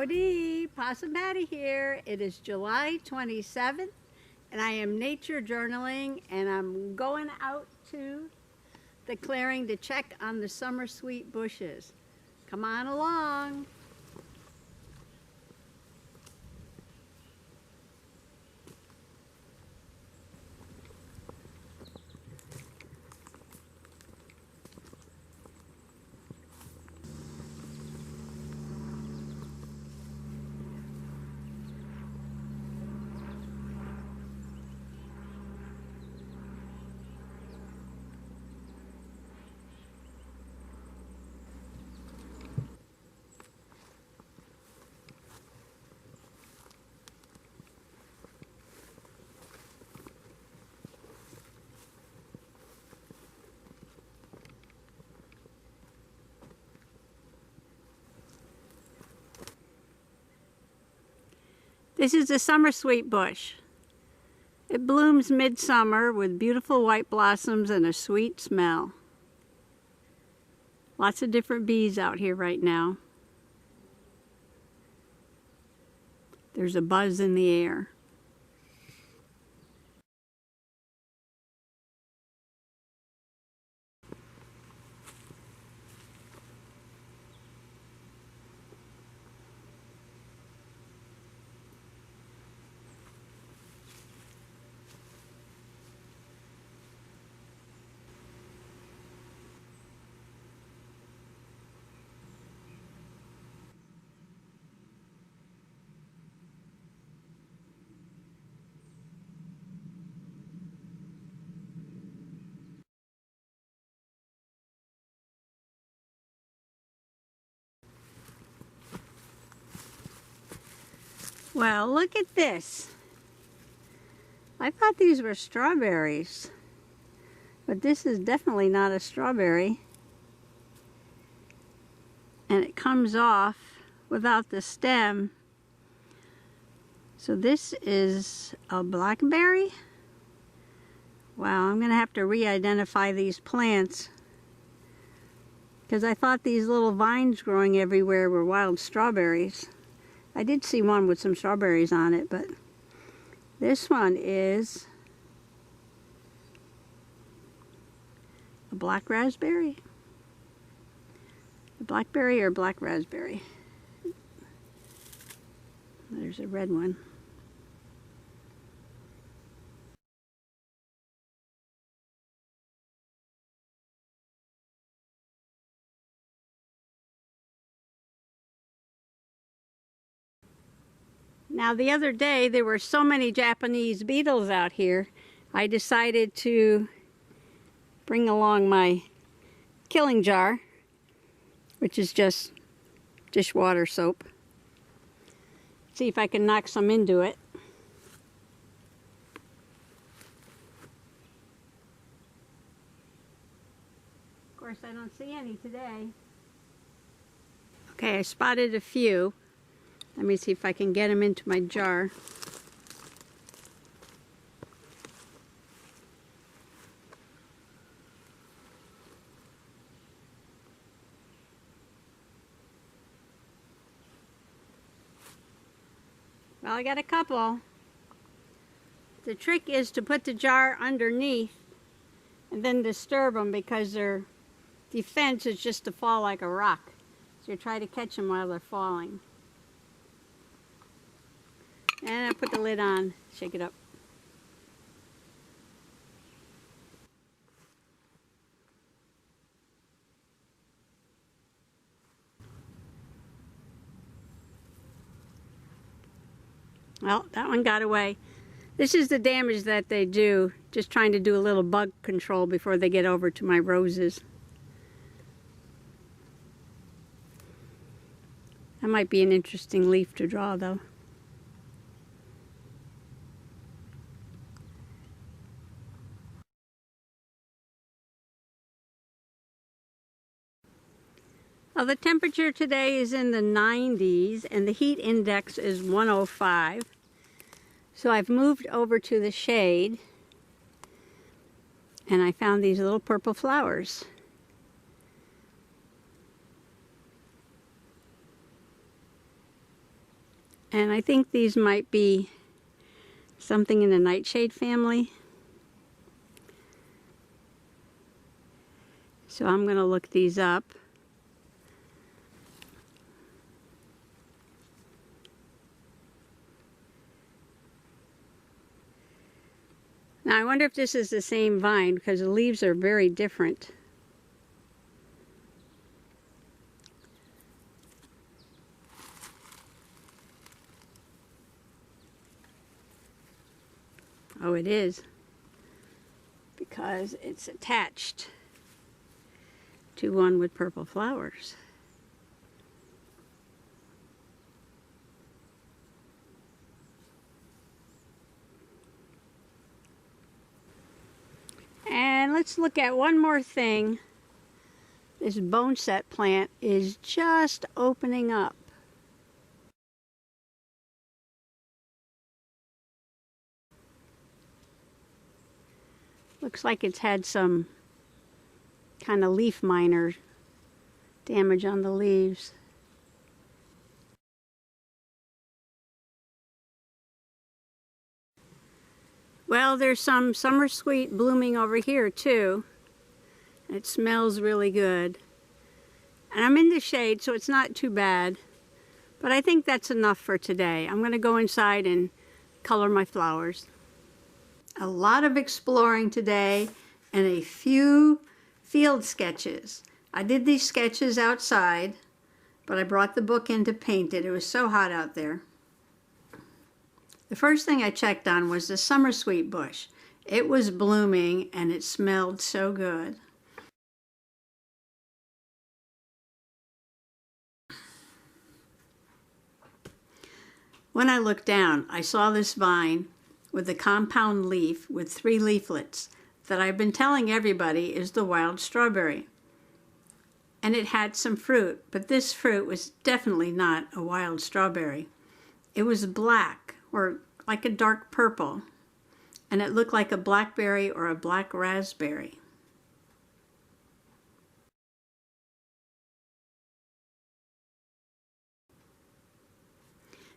Howdy, Possum Patty here. It is July 27th and I am nature journaling and I'm going out to the clearing to check on the Summersweet bushes. Come on along. This is a summersweet bush. It blooms midsummer with beautiful white blossoms and a sweet smell. Lots of different bees out here right now. There's a buzz in the air. Well, look at this. I thought these were strawberries, but this is definitely not a strawberry. And it comes off without the stem. So this is a blackberry? Wow, I'm gonna have to re-identify these plants because I thought these little vines growing everywhere were wild strawberries. I did see one with some strawberries on it, but this one is a black raspberry. A blackberry or black raspberry. There's a red one. Now the other day there were so many Japanese beetles out here, I decided to bring along my killing jar, which is just dishwater soap. See if I can knock some into it. Of course I don't see any today. Okay, I spotted a few. Let me see if I can get them into my jar. Well, I got a couple. The trick is to put the jar underneath and then disturb them because their defense is just to fall like a rock. So you try to catch them while they're falling. And I put the lid on, shake it up. Well, that one got away. This is the damage that they do, just trying to do a little bug control before they get over to my roses. That might be an interesting leaf to draw though. Well, the temperature today is in the 90s and the heat index is 105. So I've moved over to the shade and I found these little purple flowers. And I think these might be something in the Nightshade family. So I'm going to look these up. Now I wonder if this is the same vine because the leaves are very different. Oh, it is, because it's attached to one with purple flowers. And let's look at one more thing. This Boneset plant is just opening up. Looks like it's had some kind of leaf miner damage on the leaves. Well, there's some Summersweet blooming over here too. It smells really good. And I'm in the shade, so it's not too bad. But I think that's enough for today. I'm going to go inside and color my flowers. A lot of exploring today and a few field sketches. I did these sketches outside, but I brought the book in to paint it. It was so hot out there. The first thing I checked on was the Summersweet bush. It was blooming and it smelled so good. When I looked down, I saw this vine with a compound leaf with 3 leaflets that I've been telling everybody is the wild strawberry. And it had some fruit, but this fruit was definitely not a wild strawberry. It was black, or like a dark purple, and it looked like a blackberry or a black raspberry.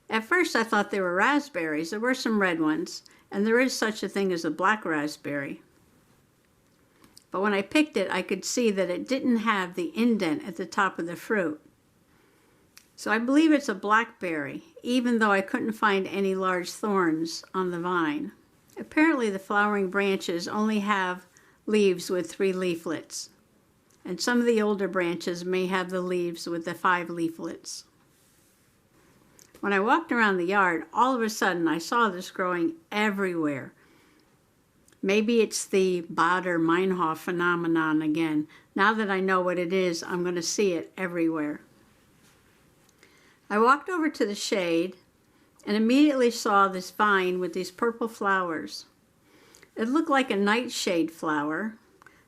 At first I thought they were raspberries. There were some red ones, and there is such a thing as a black raspberry. But when I picked it, I could see that it didn't have the indent at the top of the fruit. So I believe it's a blackberry, even though I couldn't find any large thorns on the vine. Apparently the flowering branches only have leaves with 3 leaflets, and some of the older branches may have the leaves with the 5 leaflets. When I walked around the yard, all of a sudden I saw this growing everywhere. Maybe it's the Baader-Meinhof phenomenon again. Now that I know what it is, I'm going to see it everywhere. I walked over to the shade and immediately saw this vine with these purple flowers. It looked like a nightshade flower,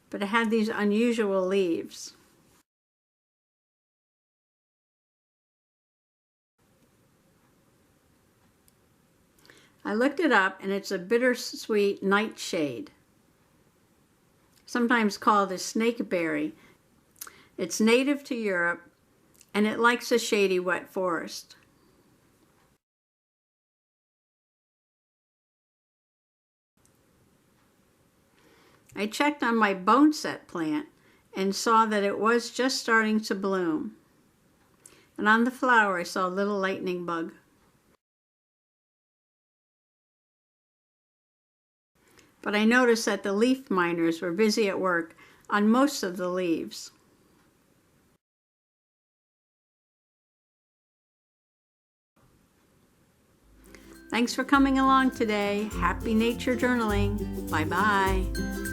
but it had these unusual leaves. I looked it up, and it's a bittersweet nightshade, sometimes called a snakeberry. It's native to Europe, and it likes a shady, wet forest. I checked on my Boneset plant and saw that it was just starting to bloom. And on the flower I saw a little lightning bug. But I noticed that the leaf miners were busy at work on most of the leaves. Thanks for coming along today. Happy nature journaling. Bye-bye.